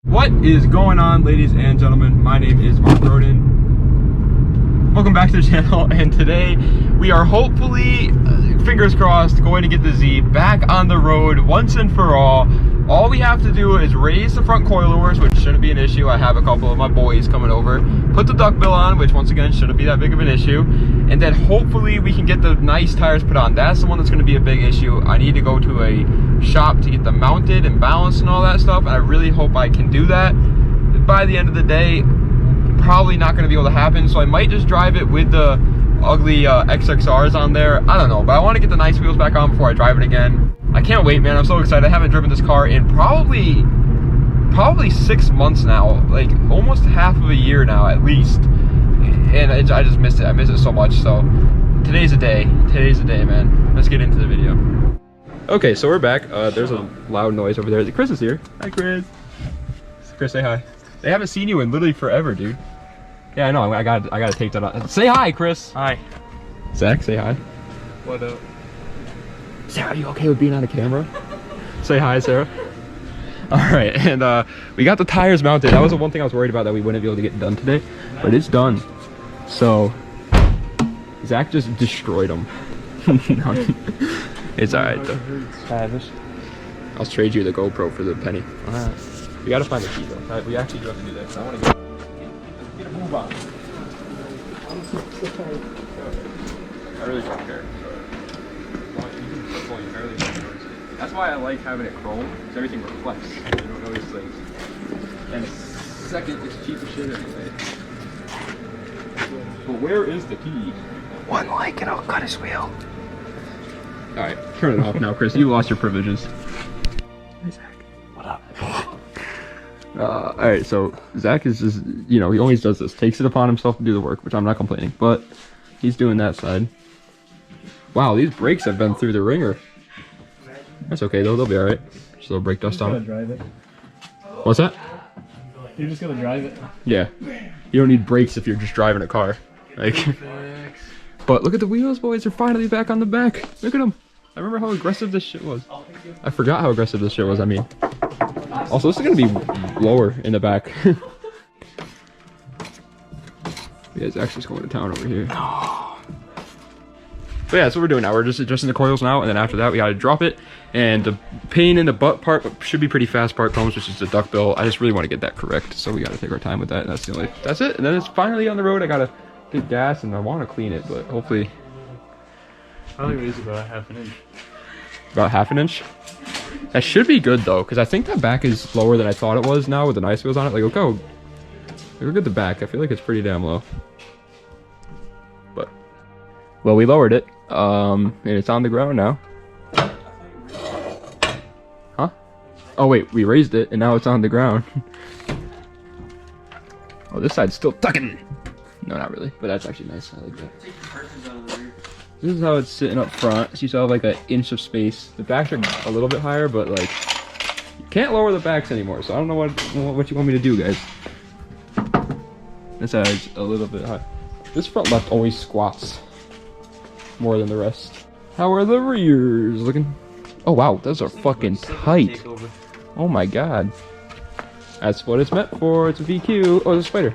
What is going on, ladies and gentlemen? My name is Mark Roden. Welcome back to the channel, and today we are hopefully, fingers crossed, going to get the Z back on the road once and for all. All we have to do is raise the front coilovers, which shouldn't be an issue. I have a couple of my boys coming over. Put the duckbill on, which once again shouldn't be that big of an issue. And then hopefully we can get the nice tires put on. That's the one that's going to be a big issue. I need to go to a shop to get them mounted and balanced and all that stuff. And I really hope I can do that. By the end of the day, probably not going to be able to happen. So I might just drive it with the ugly XXRs on there. I don't know, but I want to get the nice wheels back on before I drive it again. I can't wait, man. I'm so excited. I haven't driven this car in probably 6 months now, like almost half of a year now at least. And I just missed it. I miss it so much. So today's a day. Today's a day, man. Let's get into the video. Okay, so we're back. There's a loud noise over there. Chris is here. Hi, Chris. Chris, say hi. They haven't seen you in literally forever, dude. Yeah, I know. I gotta take that off. Say hi, Chris. Hi. Zach, say hi. What up? Sarah, are you okay with being on the camera? Say hi, Sarah. All right, and we got the tires mounted. That was the one thing I was worried about, that we wouldn't be able to get done today, but it's done. So Zach just destroyed them. It's all right though. I'll trade you the GoPro for the penny. All right. We gotta find the key though. We actually do have to do that. So I want to get a move on. I really don't care. That's why I like having it chrome, because everything reflects. You don't notice things. And second, it's cheap as shit anyway. But where is the key? One like and I'll cut his wheel. Alright, turn it off now, Chris. You lost your privileges. Hey, Zach. What up? Alright, so Zach is just, you know, he always does this. Takes it upon himself to do the work, which I'm not complaining. But he's doing that side. Wow, these brakes have been through the ringer. That's okay though, they'll be alright. Just a little brake dust on it. Drive it. What's that? You're just gonna drive it? Yeah. You don't need brakes if you're just driving a car. Like, but look at the wheels, boys. They're finally back on the back. Look at them. I remember how aggressive this shit was. I forgot how aggressive this shit was, I mean. Also, this is gonna be lower in the back. Yeah, it's actually going to town over here. But yeah, that's what we're doing now. We're just adjusting the coils now, and then after that, we gotta drop it. And the pain in the butt part should be pretty fast part comes, which is the duckbill. I just really want to get that correct, so we gotta take our time with that. That's it. And then it's finally on the road. I gotta get gas, and I want to clean it, but hopefully. I think it is about half an inch. About half an inch? That should be good though, because I think that back is lower than I thought it was now with the nice wheels on it. Like, look at the back. I feel like it's pretty damn low. But, well, we lowered it. And it's on the ground now. Huh? Oh wait, we raised it and now it's on the ground. Oh, this side's still tucking. No, not really, but that's actually nice. I like that. This is how it's sitting up front. So you still have like an inch of space. The backs are a little bit higher, but like you can't lower the backs anymore. So I don't know what you want me to do, guys. This side's a little bit high. This front left always squats more than the rest. How are the rears looking? Oh wow, those are fucking tight. Oh my god. That's what it's meant for. It's a VQ. Oh, there's a spider.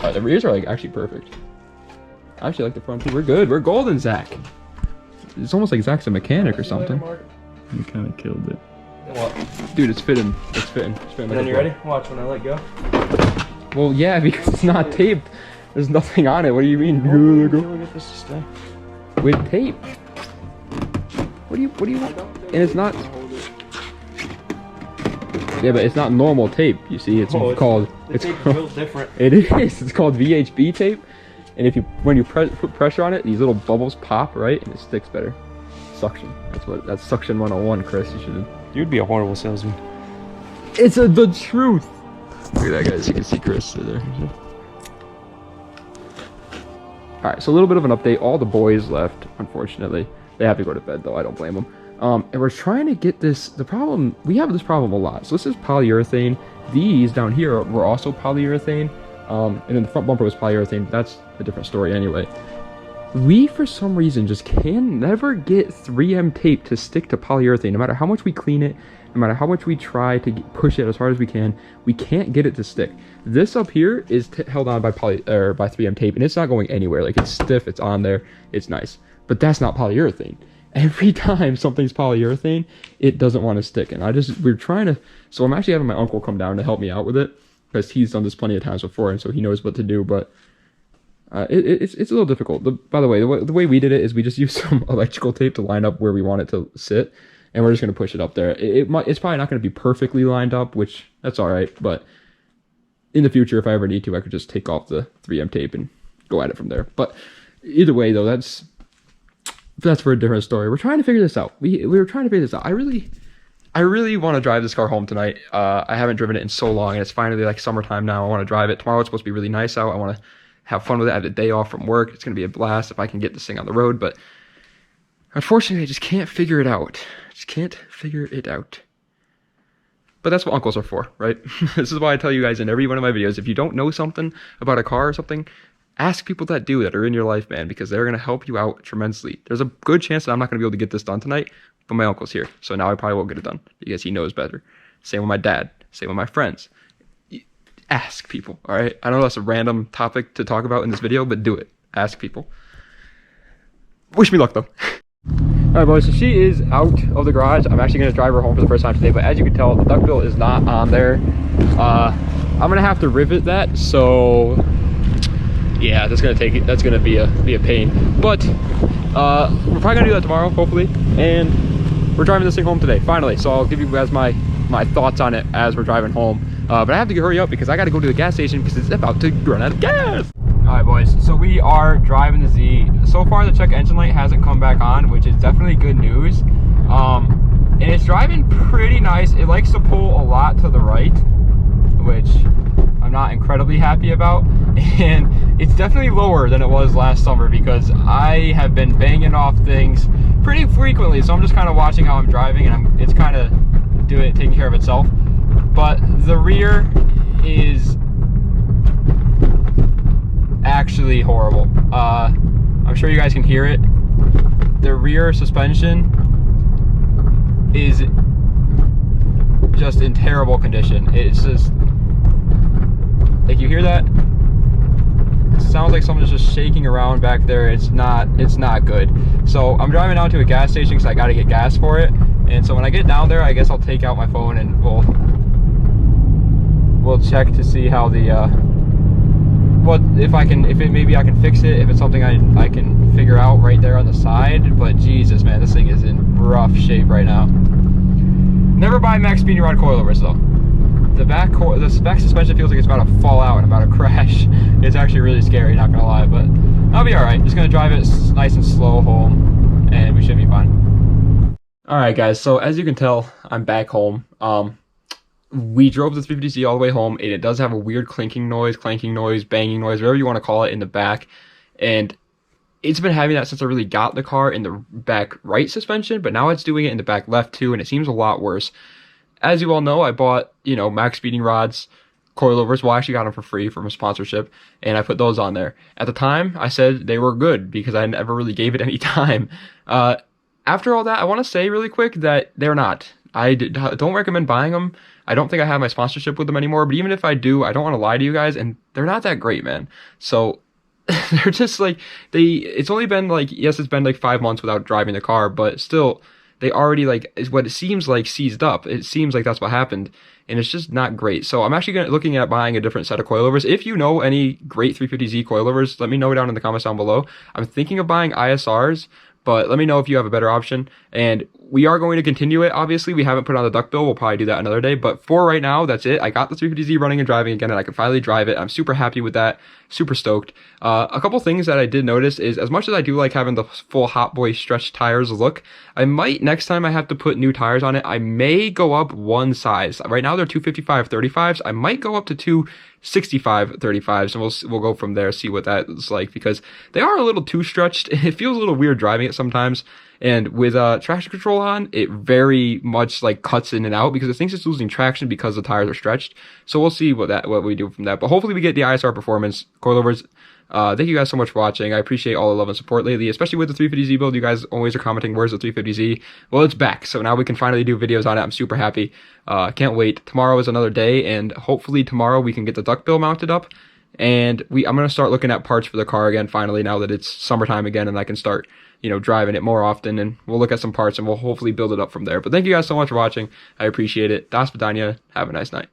Alright, the rears are like actually perfect. I actually like the front too. We're good. We're golden, Zach. It's almost like Zach's a mechanic or something. You kind of killed it. What? Dude, it's fitting. It's fitting. Then you ready? Watch when I let go. Well, yeah, because it's not taped. There's nothing on it. What do you mean? We'll get this to stay. With tape. What do you want? And it's not. Yeah, but it's not normal tape. You see, it's called. It's feels different. It is. It's called VHB tape. And when you put pressure on it, these little bubbles pop, right, and it sticks better. Suction. That's suction 101, Chris. You should. You'd be a horrible salesman. It's the truth. Look at that, guys. You can see Chris there. Alright, so a little bit of an update. All the boys left, unfortunately. They have to go to bed, though. I don't blame them. And we're trying to get this... The problem... We have this problem a lot. So this is polyurethane. These down here were also polyurethane. And then the front bumper was polyurethane. That's a different story anyway. We, for some reason, just can never get 3M tape to stick to polyurethane. No matter how much we clean it, no matter how much we try to push it as hard as we can't get it to stick. This up here is held on by 3M tape, and it's not going anywhere. Like, it's stiff, it's on there, it's nice. But that's not polyurethane. Every time something's polyurethane, it doesn't want to stick. And we're trying to, so I'm actually having my uncle come down to help me out with it, because he's done this plenty of times before, and so he knows what to do, but it's a little difficult. By the way, the way we did it is we just used some electrical tape to line up where we want it to sit, and we're just going to push it up there. It's probably not going to be perfectly lined up, which that's all right, but in the future, if I ever need to, I could just take off the 3M tape and go at it from there. But either way, though, that's for a different story. We're trying to figure this out. We were trying to figure this out. I really want to drive this car home tonight. I haven't driven it in so long, and it's finally like summertime now. I want to drive it. Tomorrow it's supposed to be really nice out. I want to have fun with it. I have a day off from work. It's going to be a blast if I can get this thing on the road, but unfortunately, I just can't figure it out. But that's what uncles are for, right? This is why I tell you guys in every one of my videos, if you don't know something about a car or something, ask people that do, that are in your life, man, because they're going to help you out tremendously. There's a good chance that I'm not going to be able to get this done tonight, but my uncle's here, so now I probably won't get it done because he knows better. Same with my dad. Same with my friends. Ask people, all right? I know that's a random topic to talk about in this video, but do it. Ask people. Wish me luck, though. All right, boys, so she is out of the garage. I'm actually going to drive her home for the first time today, but as you can tell, the duckbill is not on there. I'm going to have to rivet that, so yeah, that's going to be a pain. But we're probably going to do that tomorrow, hopefully, and we're driving this thing home today, finally. So I'll give you guys my thoughts on it as we're driving home. But I have to hurry up because I got to go to the gas station because it's about to run out of gas. All right, boys, so we are driving the Z. So far, the check engine light hasn't come back on, which is definitely good news. And it's driving pretty nice. It likes to pull a lot to the right, which I'm not incredibly happy about. And it's definitely lower than it was last summer because I have been banging off things pretty frequently. So I'm just kind of watching how I'm driving, and it's kind of taking care of itself. But the rear is actually horrible. I'm sure you guys can hear it. The rear suspension is just in terrible condition. It's just like, you hear that? It sounds like someone's just shaking around back there. It's not good. So I'm driving down to a gas station because I got to get gas for it. And so when I get down there, I guess I'll take out my phone and we'll check to see how the maybe I can fix it, if it's something I can figure out right there on the side. But Jesus, man, this thing is in rough shape right now. Never buy max speed rod coilovers though. The back suspension feels like it's about to fall out and about to crash. It's actually really scary, not gonna lie, but I'll be all right. Just gonna drive it nice and slow home, and we should be fine. All right, guys. So as you can tell, I'm back home. We drove the 350Z all the way home, and it does have a weird clanking noise, banging noise, whatever you want to call it, in the back. And it's been having that since I really got the car in the back right suspension, but now it's doing it in the back left too, and it seems a lot worse. As you all know, I bought, max speeding rods, coilovers. Well, I actually got them for free from a sponsorship, and I put those on there. At the time, I said they were good because I never really gave it any time. After all that, I want to say really quick that they're not. I don't recommend buying them. I don't think I have my sponsorship with them anymore, but even if I do, I don't want to lie to you guys, and they're not that great, man. So they're just like, it's only been like, yes, it's been like 5 months without driving the car, but still, they already is what it seems like seized up. It seems like that's what happened, and it's just not great. So I'm actually looking at buying a different set of coilovers. If you know any great 350Z coilovers, let me know down in the comments down below. I'm thinking of buying ISRs, but let me know if you have a better option. And we are going to continue it. Obviously, we haven't put on the duckbill. We'll probably do that another day. But for right now, that's it. I got the 350Z running and driving again, and I can finally drive it. I'm super happy with that. Super stoked. A couple things that I did notice is, as much as I do like having the full Hot Boy stretch tires look, I might, next time I have to put new tires on it, I may go up one size. Right now, they're 255/35s. I might go up to 265/35s, and we'll go from there, see what that's like, because they are a little too stretched. It feels a little weird driving it sometimes. And with traction control on, it very much like cuts in and out because it thinks it's losing traction because the tires are stretched. So we'll see what we do from that. But hopefully we get the ISR performance coilovers. Thank you guys so much for watching. I appreciate all the love and support lately, especially with the 350Z build. You guys always are commenting, where's the 350Z? Well, it's back, so now we can finally do videos on it. I'm super happy. Can't wait. Tomorrow is another day, and hopefully tomorrow we can get the duckbill mounted up. And I'm going to start looking at parts for the car again, finally, now that it's summertime again, and I can start, driving it more often. And we'll look at some parts, and we'll hopefully build it up from there. But thank you guys so much for watching. I appreciate it. Das Vidania. Have a nice night.